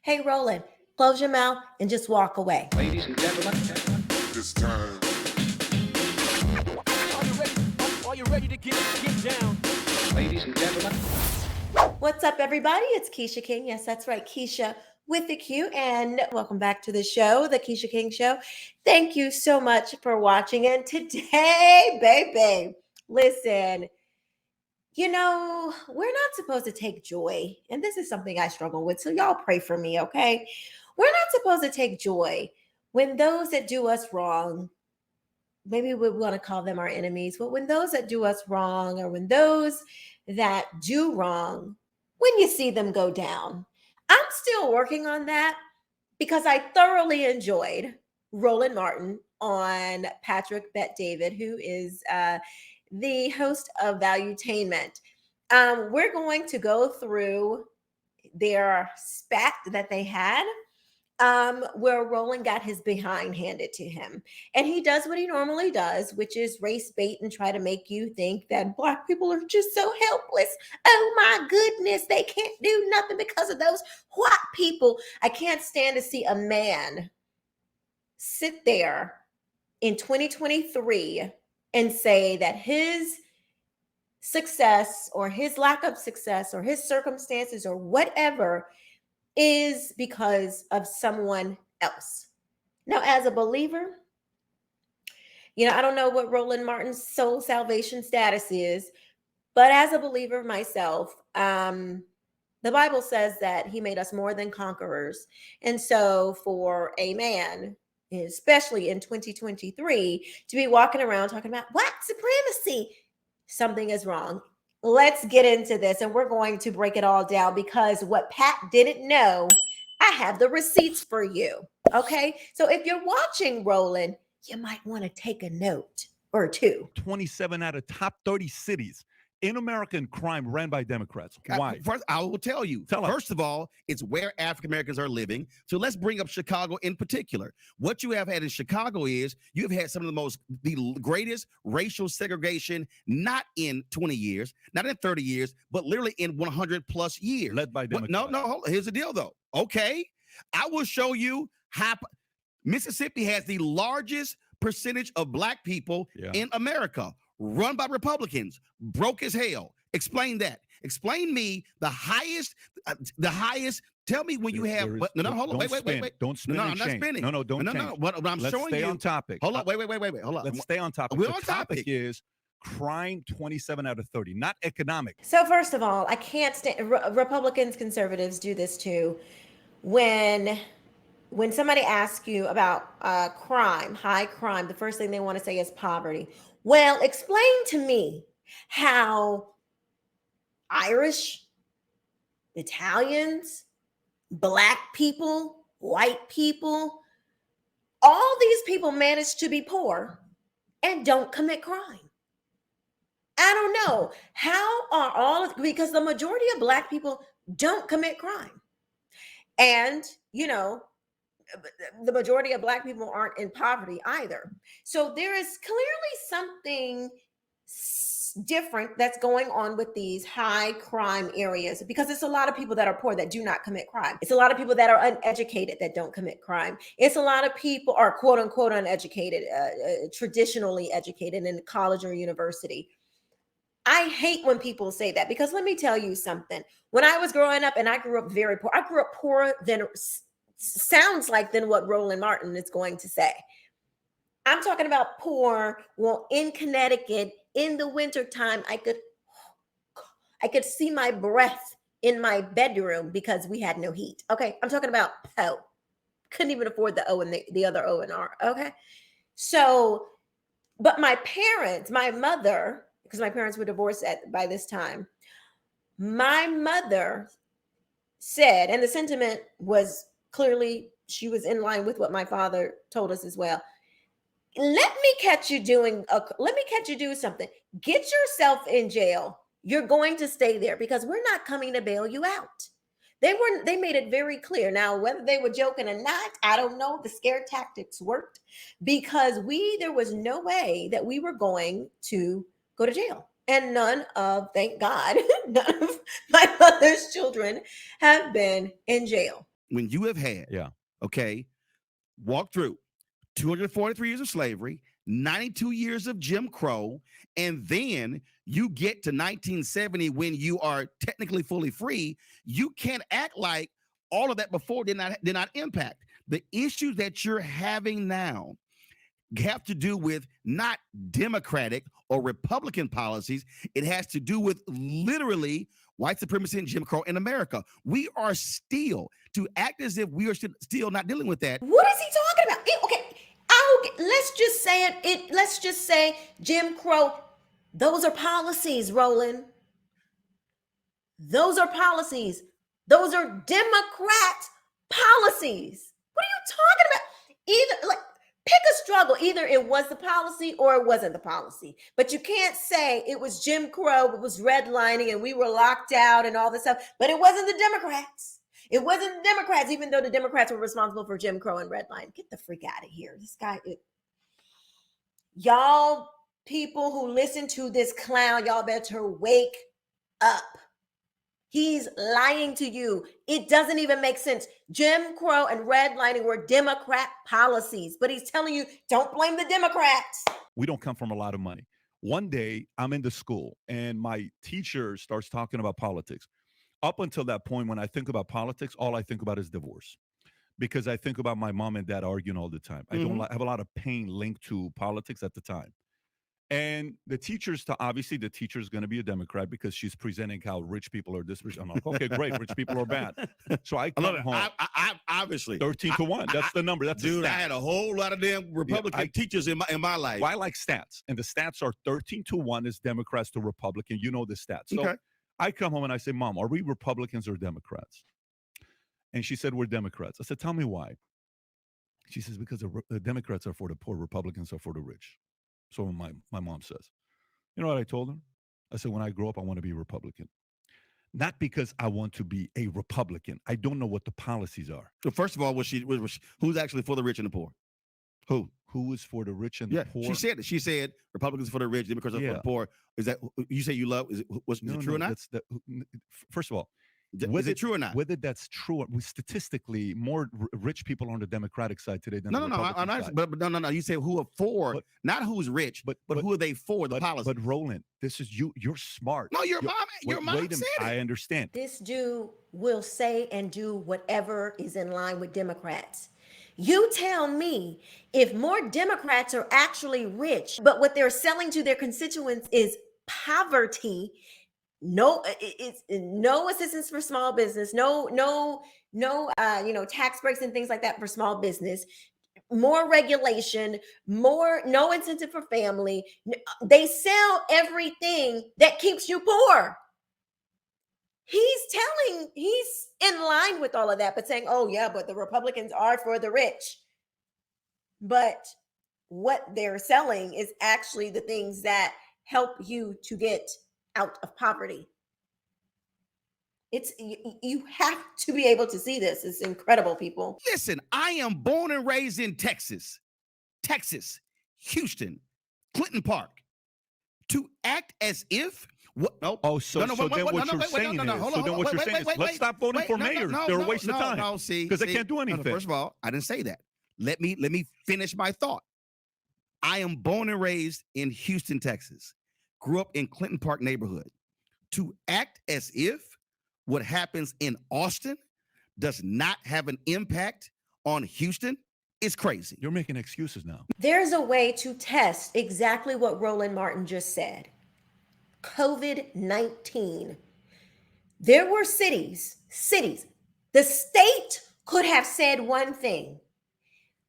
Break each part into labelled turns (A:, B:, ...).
A: Hey, Roland, close your mouth and just walk away.
B: Ladies and gentlemen,
C: This time.
D: Are you ready to get down?
B: ladies and gentlemen,
A: What's up, everybody? It's Quisha King. Yes, that's right, Quisha with the Q. And welcome back to the show, the Quisha King Show. Thank you so much for watching. And today, baby, listen, we're not supposed to take joy. And this is something I struggle with. So y'all pray for me, okay? We're not supposed to take joy when those that do us wrong, maybe we want to call them our enemies, but when those that do us wrong or when those that do wrong, when you see them go down. I'm still working on that because I thoroughly enjoyed Roland Martin on Patrick Bet David, who is the host of Valuetainment. We're going to go through their spat that they had, where Roland got his behind handed to him. And he does what he normally does, which is race bait and try to make you think that Black people are just so helpless. Oh my goodness, they can't do nothing because of those white people. I can't stand to see a man sit there in 2023 and say that his success or his lack of success or his circumstances or whatever is because of someone else. Now, as a believer, I don't know what Roland Martin's soul salvation status is, but as a believer myself, the Bible says that he made us more than conquerors. And so for a man, especially in 2023, to be walking around talking about white supremacy, something is wrong. Let's get into this, and we're going to break it all down because what Pat didn't know, I have the receipts for you. Okay, so if you're watching Roland, you might want to take a note or two.
E: 27 out of top 30 cities in America in crime ran by Democrats. Why?
F: First, I will tell you.
E: Tell us.
F: First of all, it's where African Americans are living. So let's bring up Chicago in particular. What you have had in Chicago is you've had some of the greatest racial segregation, not in 20 years, not in 30 years, but literally in 100 plus years.
E: Led by Democrats.
F: No, hold on. Here's the deal, though. Okay, I will show you how Mississippi has the largest percentage of Black people in America, run by Republicans, broke as hell. Explain that. Explain me the highest. Tell me when you have. No, hold on. Wait.
E: Don't spin.
F: No, I'm not spinning.
E: No, don't.
F: No. What I'm
E: Let's
F: showing
E: stay
F: you.
E: on topic.
F: Hold on. Wait. Hold on.
E: Let's stay on topic.
F: We're
E: the
F: on
E: topic
F: topic.
E: is crime 27 out of 30, not economic.
A: So first of all, I can't stand Republicans, conservatives do this too. When somebody asks you about crime, high crime, the first thing they want to say is poverty. Well, explain to me how Irish, Italians, Black people, white people, all these people manage to be poor and don't commit crime. I don't know. How are because the majority of Black people don't commit crime. And, the majority of Black people aren't in poverty either. So there is clearly something different that's going on with these high crime areas because it's a lot of people that are poor that do not commit crime. It's a lot of people that are uneducated that don't commit crime. It's a lot of people are quote unquote uneducated, traditionally educated in college or university. I hate when people say that because let me tell you something. When I was growing up, and I grew up very poor, I grew up poorer than what Roland Martin is going to say. I'm talking about poor. Well, in Connecticut, in the wintertime, I could see my breath in my bedroom because we had no heat. Okay, I'm talking about O. Couldn't even afford the O and the other O and R. Okay, so, but my parents, my mother, because my parents were divorced by this time, my mother said, and the sentiment was clearly, she was in line with what my father told us as well. Let me catch you do something. Get yourself in jail. You're going to stay there because we're not coming to bail you out. They made it very clear. Now, whether they were joking or not, I don't know. The scare tactics worked because there was no way that we were going to go to jail. And thank God, none of my mother's children have been in jail.
F: when you have had, okay, walk through 243 years of slavery, 92 years of Jim Crow, and then you get to 1970 when you are technically fully free, you can't act like all of that before did not impact. The issues that you're having now have to do with not Democratic or Republican policies. It has to do with literally white supremacy and Jim Crow in America. We are still, to act as if we are still not dealing with that.
A: What is he talking about? Okay, let's just say it. Let's just say Jim Crow. Those are policies, Roland. Those are policies. Those are Democrat policies. What are you talking about? Either like pick a struggle. Either it was the policy or it wasn't the policy. But you can't say it was Jim Crow, it was redlining, and we were locked out and all this stuff. But it wasn't the Democrats. It wasn't the Democrats, even though the Democrats were responsible for Jim Crow and redlining. Get the freak out of here. This guy, y'all people who listen to this clown, y'all better wake up. He's lying to you. It doesn't even make sense. Jim Crow and redlining were Democrat policies, but he's telling you, don't blame the Democrats.
E: We don't come from a lot of money. One day, I'm in the school, and my teacher starts talking about politics. Up until that point, when I think about politics, all I think about is divorce, because I think about my mom and dad arguing all the time. I don't have a lot of pain linked to politics at the time. And the teacher's obviously the teacher's going to be a Democrat because she's presenting how rich people are this rich. I'm like, okay, great, rich people are bad. So I come home.
F: I obviously
E: 13-1. That's the number. That's
F: dude. I had a whole lot of damn Republican teachers in my life.
E: Well, I like stats, and the stats are 13-1 is Democrats to Republican. You know the stats. So I come home and I say, Mom, are we Republicans or Democrats? And she said, we're Democrats. I said, tell me why. She says, because the Democrats are for the poor, Republicans are for the rich. So my mom says. You know what I told her? I said, when I grow up, I want to be a Republican. Not because I want to be a Republican. I don't know what the policies are.
F: So first of all, who's actually for the rich and the poor?
E: Who is for the rich and the poor?
F: She said it. She said Republicans are for the rich, Democrats are for the poor. Is that you say you love? Is it true or not?
E: First of all,
F: is it true or not?
E: Whether that's true, statistically, more rich people are on the Democratic side today than the Republican side.
F: No. You say who are for, not who's rich, but who are they for the policy?
E: But Roland, this is you. You're smart.
F: No, your mom said it.
E: I understand.
A: This Jew will say and do whatever is in line with Democrats. You tell me if more Democrats are actually rich, but what they're selling to their constituents is poverty. No, it's no assistance for small business. No, tax breaks and things like that for small business. More regulation, no incentive for family. They sell everything that keeps you poor. He's in line with all of that, but saying, oh yeah, but the Republicans are for the rich. But what they're selling is actually the things that help you to get out of poverty. You have to be able to see this. It's incredible, people.
F: Listen, I am born and raised in Texas, Houston, Clinton Park. To act as if what? No.
E: Oh, so then what you're saying is let's stop voting for mayors. They're a waste of time.
F: No, see,
E: because they can't do anything.
F: First of all, I didn't say that. Let me finish my thought. I am born and raised in Houston, Texas. Grew up in Clinton Park neighborhood. To act as if what happens in Austin does not have an impact on Houston is crazy.
E: You're making excuses now.
A: There's a way to test exactly what Roland Martin just said. COVID-19. There were cities. The state could have said one thing.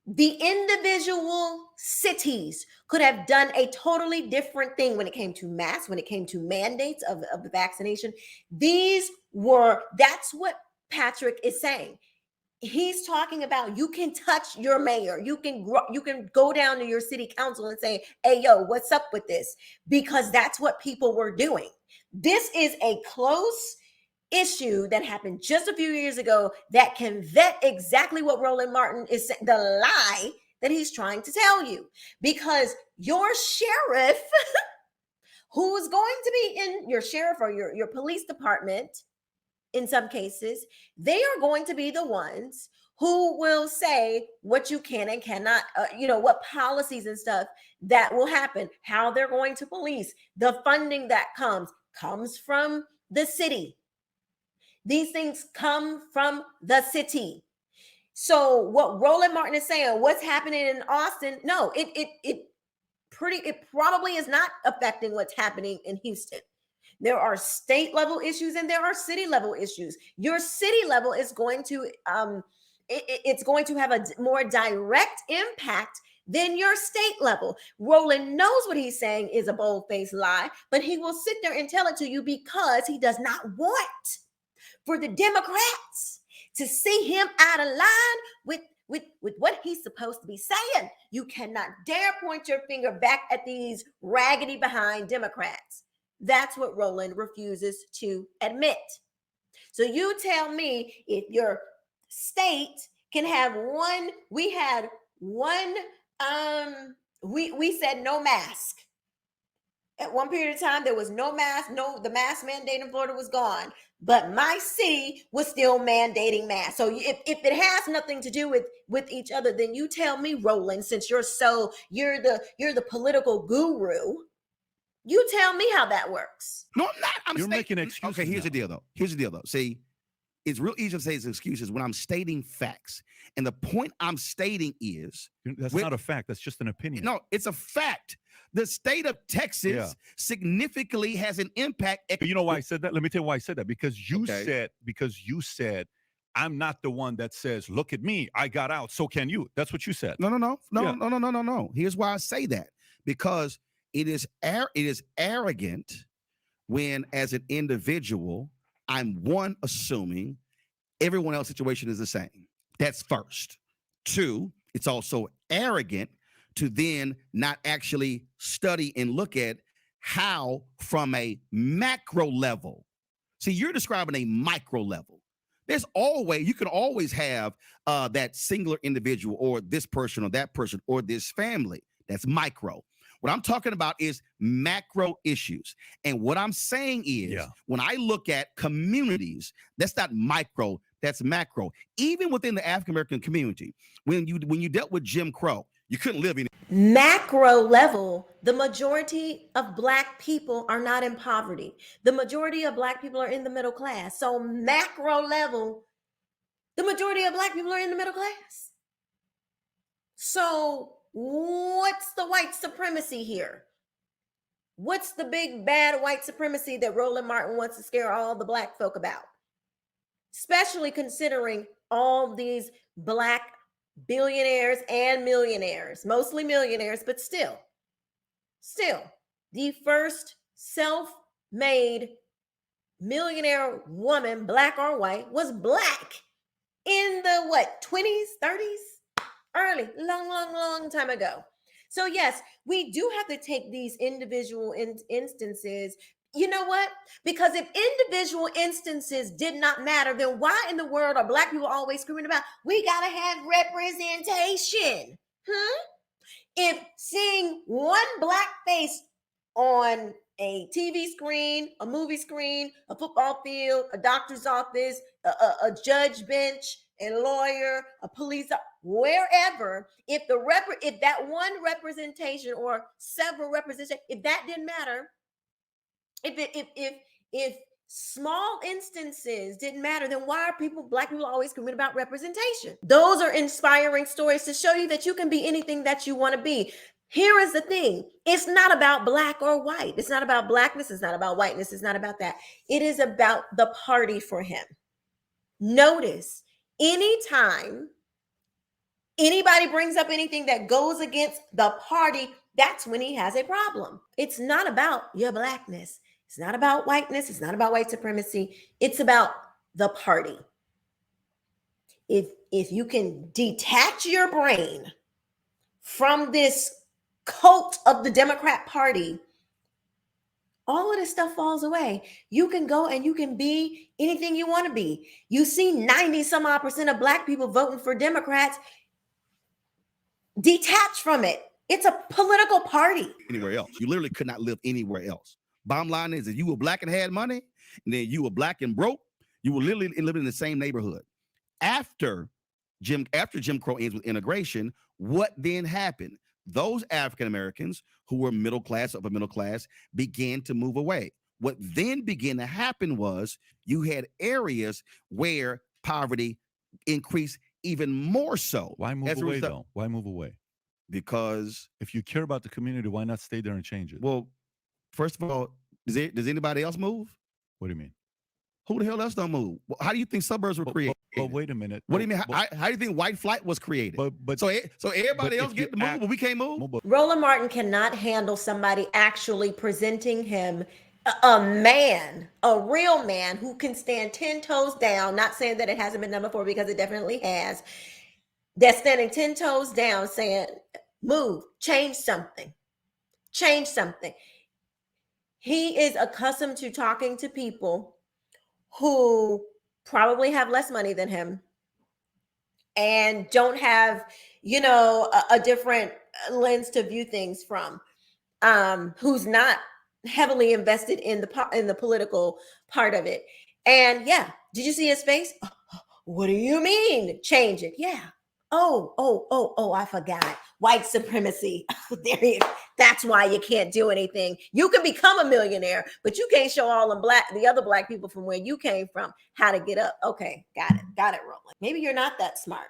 A: The individual cities could have done a totally different thing when it came to masks, when it came to mandates of the vaccination. That's what Patrick is saying. He's talking about you can touch your mayor. You can go down to your city council and say, hey, yo, what's up with this? Because that's what people were doing. This is a close issue that happened just a few years ago that can vet exactly what Roland Martin is saying, the lie that he's trying to tell you. Because your sheriff, who's going to be in your sheriff or your police department in some cases, they are going to be the ones who will say what you can and cannot, what policies and stuff that will happen, how they're going to police. The funding that comes from the city. These things come from the city. So what Roland Martin is saying, what's happening in Austin? No, it probably is not affecting what's happening in Houston. There are state level issues and there are city level issues. Your city level is going to it's going to have a more direct impact than your state level. Roland knows what he's saying is a bold-faced lie, but he will sit there and tell it to you because he does not want for the Democrats to see him out of line with what he's supposed to be saying. You cannot dare point your finger back at these raggedy behind Democrats. That's what Roland refuses to admit. So you tell me if your state can have one, we had one, we said no mask. At one period of time, there was no mask, the mask mandate in Florida was gone, but my city was still mandating masks. So if it has nothing to do with each other, then you tell me, Roland, since you're the political guru, you tell me how that works.
F: No, I'm not.
E: You're making excuses.
F: Okay, here's the deal, though. See, it's real easy to say it's excuses when I'm stating facts. And the point I'm stating is...
E: That's not a fact. That's just an opinion.
F: No, it's a fact. The state of Texas significantly has an impact.
E: But you know why I said that? Let me tell you why I said that. Because you said, I'm not the one that says, look at me, I got out, so can you. That's what you said.
F: No. Here's why I say that. Because it is arrogant when, as an individual, I'm assuming everyone else's situation is the same. That's first. Two, it's also arrogant to then not actually study and look at how from a macro level. See, you're describing a micro level. You can always have that singular individual or this person or that person or this family. That's micro. What I'm talking about is macro issues. And what I'm saying is when I look at communities, that's not micro, that's macro. Even within the African-American community, when you dealt with Jim Crow, you couldn't live in
A: macro level. The majority of Black people are not in poverty. The majority of Black people are in the middle class. So macro level, the majority of Black people are in the middle class. So what's the white supremacy here? What's the big bad white supremacy that Roland Martin wants to scare all the Black folk about? Especially considering all these Black billionaires and millionaires, mostly millionaires, but still, the first self-made millionaire woman, Black or white, was Black in the 20s, 30s, early, long time ago. So yes, we do have to take these individual instances. You know what? Because if individual instances did not matter, then why in the world are Black people always screaming about, we got to have representation? If seeing one Black face on a TV screen, a movie screen, a football field, a doctor's office, a judge bench, a lawyer, a police, wherever, if that one representation or several representations, if that didn't matter, if small instances didn't matter, then why are Black people always screaming about representation? Those are inspiring stories to show you that you can be anything that you want to be. Here is the thing. It's not about Black or white. It's not about Blackness. It's not about whiteness. It's not about that. It is about the party for him. Notice, anytime anybody brings up anything that goes against the party, that's when he has a problem. It's not about your Blackness. It's not about whiteness. It's not about white supremacy. It's about the party. If you can detach your brain from this cult of the Democrat Party, all of this stuff falls away. You can go and you can be anything you want to be. You see 90% of Black people voting for Democrats. Detach from it. It's a political party.
F: Anywhere else. You literally could not live anywhere else. Bottom line is, if you were Black and had money, and then you were Black and broke, You were literally living in the same neighborhood. After Jim Crow ends with integration, what then happened? Those African Americans who were middle class, upper middle class, began to move away. What then began to happen was you had areas where poverty increased even more so.
E: Why move away though? Why move away?
F: Because
E: if you care about the community, why not stay there and change it?
F: Well, first of all, does anybody else move?
E: What do you mean?
F: Who the hell else don't move? How do you think suburbs were created?
E: But wait a minute.
F: What do you mean? How do you think white flight was created? So everybody else get to move, but we can't move?
A: Roland Martin cannot handle somebody actually presenting him a man, a real man who can stand 10 toes down, not saying that it hasn't been done before because it definitely has, that's standing 10 toes down saying, move, change something, change something. He is accustomed to talking to people who probably have less money than him and don't have, a different lens to view things from, who's not heavily invested in the political part of it. And yeah, did you see his face? What do you mean change it? Yeah. Oh, I forgot. White supremacy. There he is. That's why you can't do anything. You can become a millionaire, but you can't show all the other black people from where you came from how to get up. Okay, got it, Roland. Maybe you're not that smart.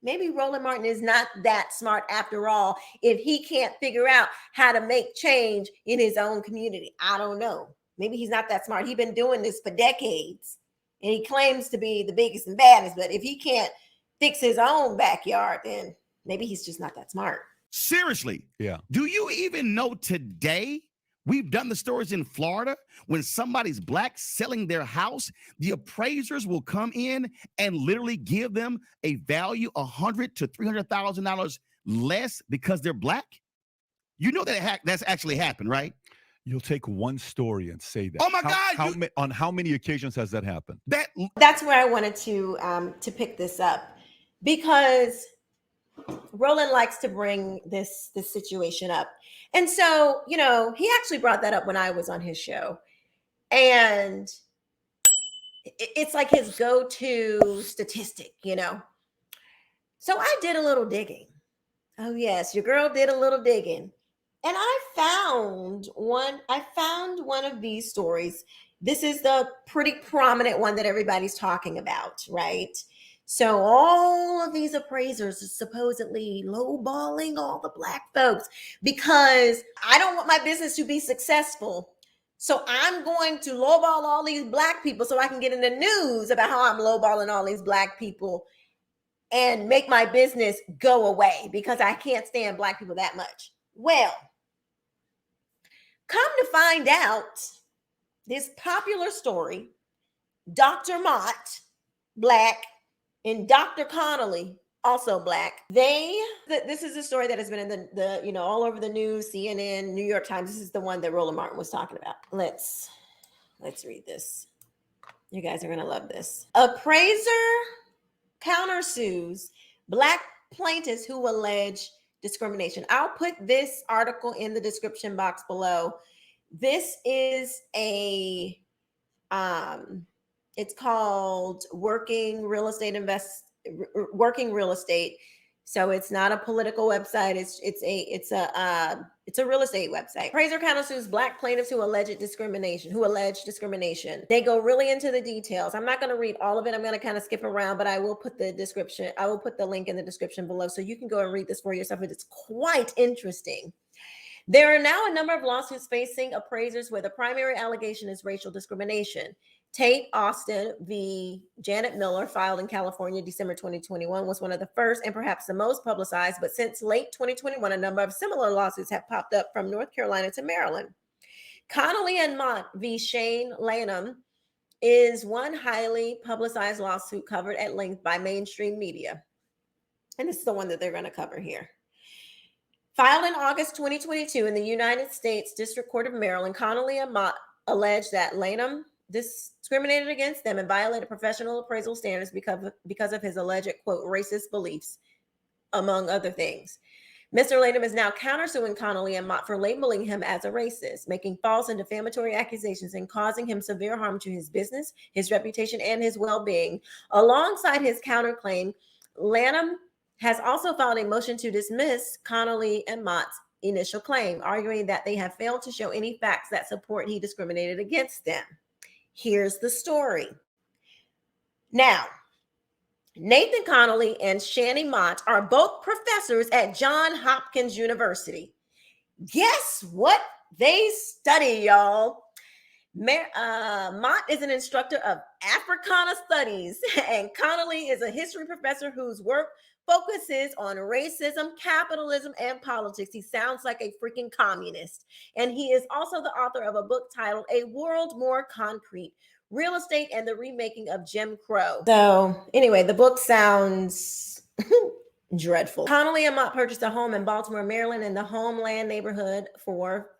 A: Maybe Roland Martin is not that smart after all if he can't figure out how to make change in his own community. I don't know. Maybe he's not that smart. He's been doing this for decades, and he claims to be the biggest and baddest, but if he can't fix his own backyard, then maybe he's just not that smart.
F: Seriously.
E: Yeah.
F: Do you even know today? We've done the stories in Florida. When somebody's black selling their house, the appraisers will come in and literally give them a value $100,000 to $300,000 less because they're black. You know that's actually happened, right?
E: You'll take one story and say that.
F: Oh my God!
E: On how many occasions has that happened?
A: That's where I wanted to pick this up, because Roland likes to bring this situation up. And so, he actually brought that up when I was on his show. And it's like his go-to statistic, So I did a little digging. Oh, yes, your girl did a little digging. And I found one of these stories. This is the pretty prominent one that everybody's talking about, right? So all of these appraisers are supposedly lowballing all the black folks because I don't want my business to be successful. So I'm going to lowball all these black people so I can get in the news about how I'm lowballing all these black people and make my business go away because I can't stand black people that much. Well, come to find out, this popular story, Dr. Mott, black, and Dr. Connolly, also black. This is a story that has been in the all over the news, CNN, New York Times. This is the one that Roland Martin was talking about. Let's read this. You guys are gonna love this. Appraiser countersues black plaintiffs who allege discrimination. I'll put this article in the description box below. This is it's called Working Real Estate. So it's not a political website. It's a real estate website. Appraiser countersues black plaintiffs who allege discrimination. They go really into the details. I'm not going to read all of it. I'm going to kind of skip around, but I will put the description. I will put the link in the description below so you can go and read this for yourself. It's quite interesting. There are now a number of lawsuits facing appraisers where the primary allegation is racial discrimination. Tate Austin v. Janet Miller, filed in California, December 2021, was one of the first and perhaps the most publicized, but since late 2021, a number of similar lawsuits have popped up from North Carolina to Maryland. Connolly and Mott v. Shane Lanham is one highly publicized lawsuit covered at length by mainstream media. And this is the one that they're going to cover here. Filed in August 2022 in the United States District Court of Maryland, Connolly and Mott alleged that Lanham discriminated against them and violated professional appraisal standards because of his alleged, quote, racist beliefs, among other things. Mr. Lanham is now countersuing Connolly and Mott for labeling him as a racist, making false and defamatory accusations, and causing him severe harm to his business, his reputation, and his well-being. Alongside his counterclaim, Lanham has also filed a motion to dismiss Connolly and Mott's initial claim, arguing that they have failed to show any facts that support he discriminated against them. Here's the story. Now, Nathan Connolly and Shani Mott are both professors at Johns Hopkins University. Guess what they study, y'all? Mott is an instructor of Africana Studies, and Connolly is a history professor whose work focuses on racism, capitalism, and politics. He sounds like a freaking communist. And he is also the author of a book titled A World More Concrete: Real Estate and the Remaking of Jim Crow. So anyway, the book sounds dreadful. Connolly and Mott purchased a home in Baltimore, Maryland in the Homeland neighborhood for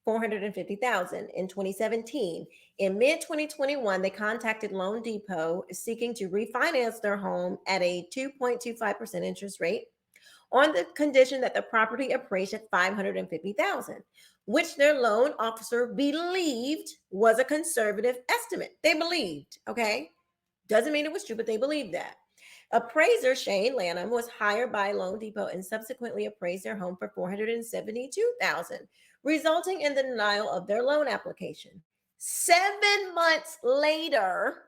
A: $450,000 in 2017. In mid-2021, they contacted Loan Depot seeking to refinance their home at a 2.25% interest rate on the condition that the property appraised at $550,000, which their loan officer believed was a conservative estimate. They believed, okay? Doesn't mean it was true, but they believed that. Appraiser Shane Lanham was hired by Loan Depot and subsequently appraised their home for $472,000, resulting in the denial of their loan application. 7 months later,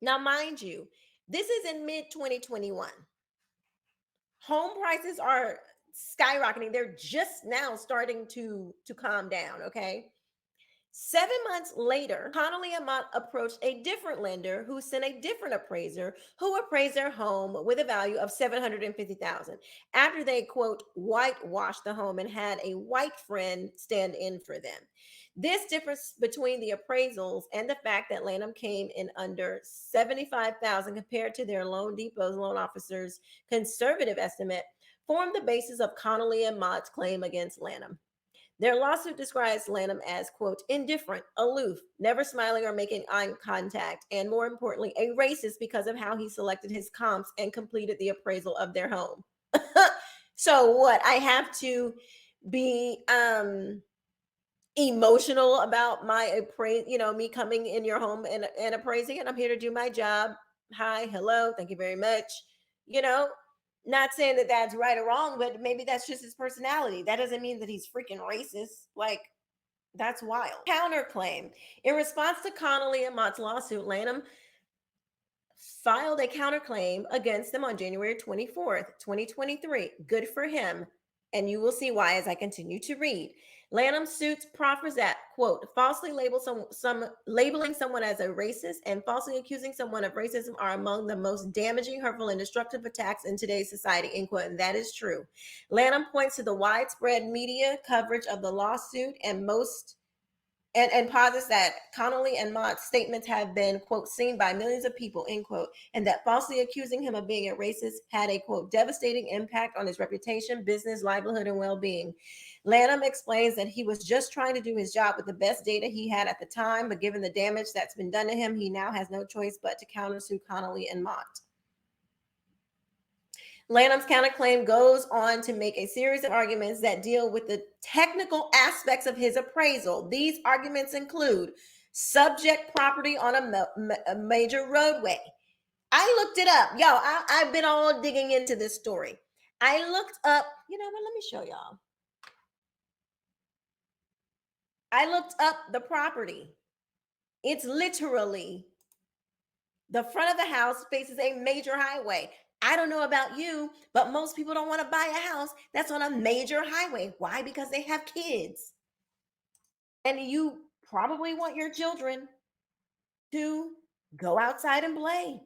A: now mind you, this is in mid-2021. Home prices are skyrocketing. They're just now starting to calm down, okay? 7 months later, Connolly and Mott approached a different lender who sent a different appraiser who appraised their home with a value of $750,000 after they, quote, whitewashed the home and had a white friend stand in for them. This difference between the appraisals and the fact that Lanham came in under $75,000 compared to their Loan Depot's loan officer's conservative estimate formed the basis of Connolly and Mott's claim against Lanham. Their lawsuit describes Lanham as, quote, indifferent, aloof, never smiling or making eye contact, and more importantly, a racist because of how he selected his comps and completed the appraisal of their home. So what? I have to be emotional about my me coming in your home and appraising it. I'm here to do my job. Hi, hello, thank you very much. Not saying that that's right or wrong, but maybe that's just his personality. That doesn't mean that he's freaking racist. Like, that's wild. Counterclaim. In response to Connolly and Mott's lawsuit, Lanham filed a counterclaim against them on January 24th, 2023. Good for him. And you will see why as I continue to read. Lanham suits proffers that, quote, falsely labeling someone as a racist and falsely accusing someone of racism are among the most damaging, hurtful, and destructive attacks in today's society, end quote. And that is true. Lanham points to the widespread media coverage of the lawsuit and posits that Connolly and Mott's statements have been, quote, seen by millions of people, end quote, and that falsely accusing him of being a racist had a, quote, devastating impact on his reputation, business, livelihood, and well-being. Lanham explains that he was just trying to do his job with the best data he had at the time, but given the damage that's been done to him, he now has no choice but to countersue Connolly and Mott. Lanham's counterclaim goes on to make a series of arguments that deal with the technical aspects of his appraisal. These arguments include subject property on a major roadway. I looked it up. Y'all, I've been all digging into this story. I looked up, let me show y'all. I looked up the property. It's literally the front of the house faces a major highway. I don't know about you, but most people don't want to buy a house that's on a major highway. Why? Because they have kids. And you probably want your children to go outside and play,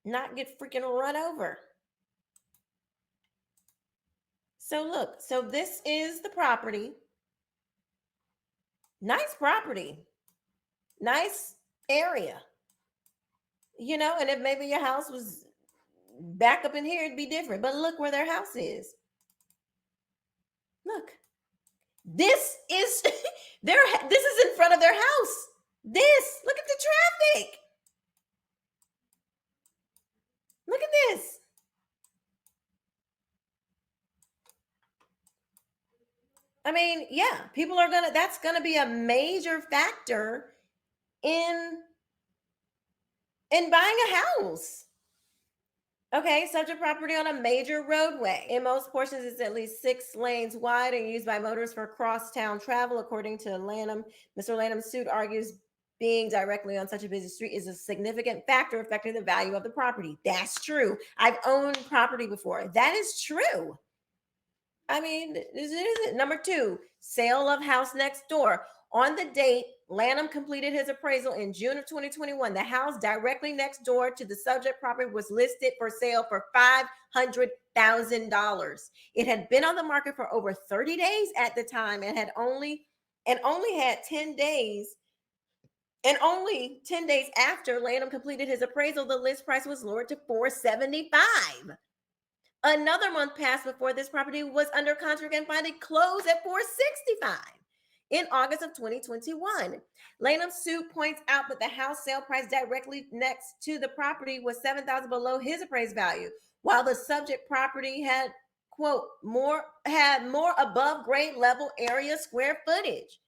A: not get freaking run over. So look, this is the property. Nice property. Nice area. And if maybe your house was back up in here, it'd be different. But look where their house is. Look. This is this is in front of their house. Look at the traffic. Look at this. I mean, yeah, that's gonna be a major factor in buying a house. Okay, subject property on a major roadway. In most portions, it's at least 6 lanes wide and used by motorists for cross-town travel, according to Lanham. Mr. Lanham's suit argues being directly on such a busy street is a significant factor affecting the value of the property. That's true. I've owned property before. That is true. I mean, is it? Number 2, sale of house next door. On the date, Lanham completed his appraisal in June of 2021. The house directly next door to the subject property was listed for sale for $500,000. It had been on the market for over 30 days at the time and only had 10 days. And only 10 days after Lanham completed his appraisal, the list price was lowered to $475,000. Another month passed before this property was under contract and finally closed at $465,000 in August of 2021. Lanham's suit points out that the house sale price directly next to the property was $7,000 below his appraised value, while the subject property had, quote, more above grade level area square footage.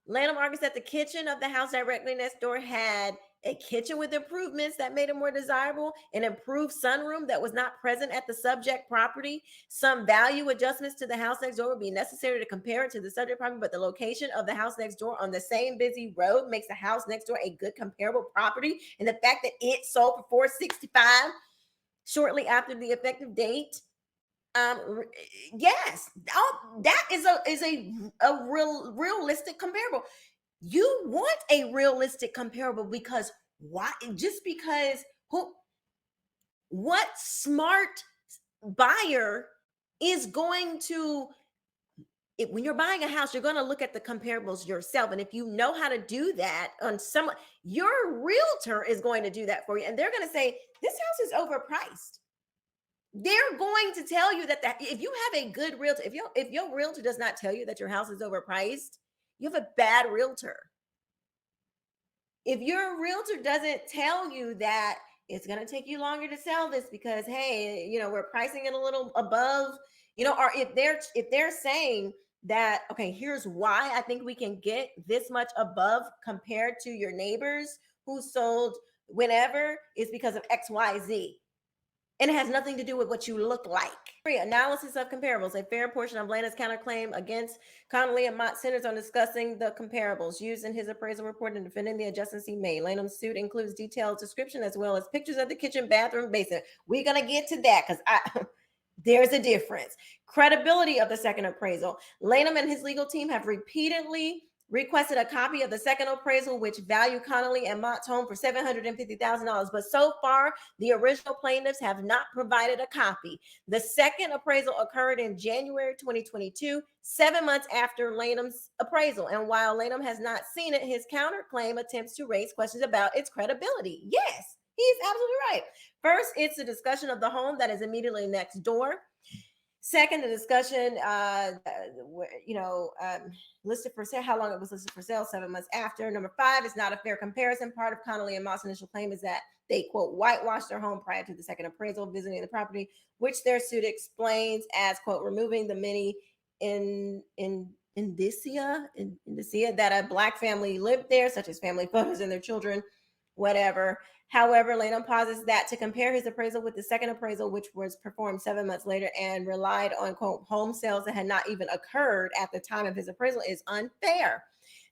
A: Lanham argues that the kitchen of the house directly next door had a kitchen with improvements that made it more desirable, an improved sunroom that was not present at the subject property. Some value adjustments to the house next door would be necessary to compare it to the subject property, but the location of the house next door on the same busy road makes the house next door a good comparable property. And the fact that it sold for $465,000 shortly after the effective date, yes, that is a realistic comparable. You want a realistic comparable because why? Just because what smart buyer is going to, when you're buying a house, you're going to look at the comparables yourself. And if you know how to do that on someone, your realtor is going to do that for you. And they're going to say, this house is overpriced. They're going to tell you that if you have a good realtor, if your realtor does not tell you that your house is overpriced, you have a bad realtor. If your realtor doesn't tell you that it's going to take you longer to sell this because, hey, we're pricing it a little above, or if they're saying that, okay, here's why I think we can get this much above compared to your neighbors who sold whenever, is because of X, Y, Z. And it has nothing to do with what you look like. Analysis of comparables. A fair portion of Lanham's counterclaim against Connolly and Mott centers on discussing the comparables used in his appraisal report and defending the adjustments he made. Lanham's suit includes detailed description as well as pictures of the kitchen, bathroom, basement. We're going to get to that because there's a difference. Credibility of the second appraisal. Lanham and his legal team have repeatedly requested a copy of the second appraisal, which valued Connolly and Mott's home for $750,000. But so far, the original plaintiffs have not provided a copy. The second appraisal occurred in January 2022, 7 months after Lanham's appraisal. And while Lanham has not seen it, his counterclaim attempts to raise questions about its credibility. Yes, he's absolutely right. First, it's a discussion of the home that is immediately next door. Second, the discussion, listed for sale, how long it was listed for sale, 7 months after. Number 5, it's not a fair comparison. Part of Connolly and Mott's initial claim is that they, quote, whitewashed their home prior to the second appraisal, visiting the property, which their suit explains as, quote, removing the many indicia that a Black family lived there, such as family photos and their children, whatever. However, Lanham posits that to compare his appraisal with the second appraisal, which was performed 7 months later and relied on, quote, home sales that had not even occurred at the time of his appraisal, is unfair.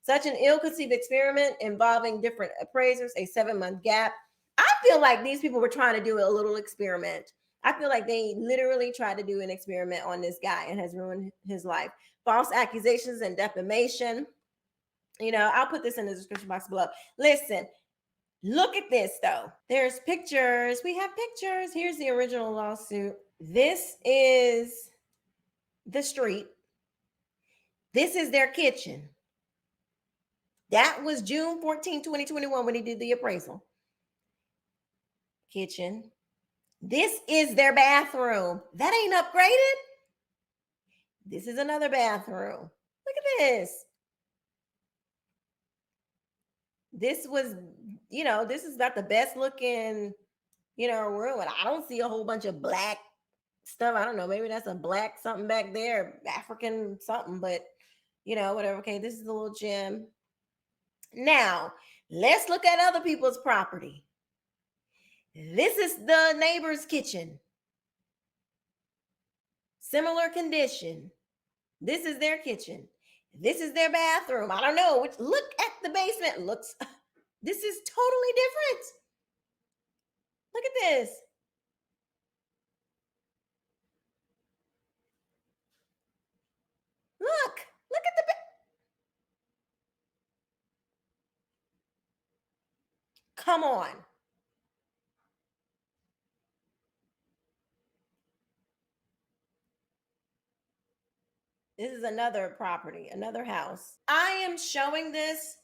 A: Such an ill-conceived experiment involving different appraisers, a 7-month gap. I feel like these people were trying to do a little experiment. I feel like they literally tried to do an experiment on this guy and has ruined his life. False accusations and defamation. I'll put this in the description box below. Listen. Look at this, though. There's pictures. We have pictures. Here's the original lawsuit. This is the street. This is their kitchen. That was June 14, 2021 when he did the appraisal. Kitchen. This is their bathroom. That ain't upgraded. This is another bathroom. Look at this. This was, this is about the best looking, room. And I don't see a whole bunch of black stuff. I don't know. Maybe that's a black something back there, African something, but whatever. Okay, this is the little gym. Now, let's look at other people's property. This is the neighbor's kitchen. Similar condition. This is their kitchen. This is their bathroom. I don't know. Look at the basement. This is totally different. Look at this. Look at the come on. This is another property, another house. I am showing this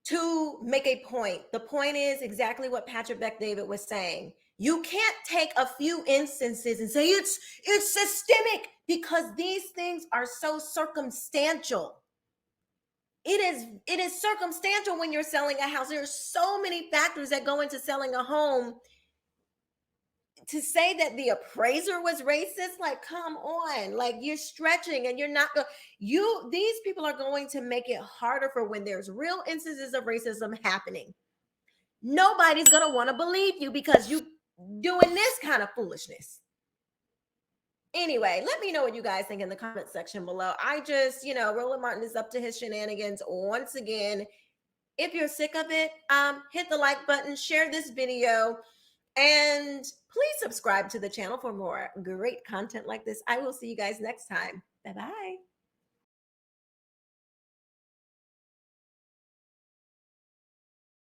A: to make a point. The point is exactly what Patrick Bet-David was saying. You can't take a few instances and say it's systemic, because these things are so circumstantial. It is circumstantial when you're selling a house. There are so many factors that go into selling a home. To say that the appraiser was racist, like, come on, like, you're stretching, and you're not these people are going to make it harder for when there's real instances of racism happening. Nobody's going to want to believe you because you doing this kind of foolishness. Anyway, let me know what you guys think in the comment section below. I just, Roland Martin is up to his shenanigans once again. If you're sick of it, hit the like button, share this video, and please subscribe to the channel for more great content like this. I will see you guys next time. Bye-bye.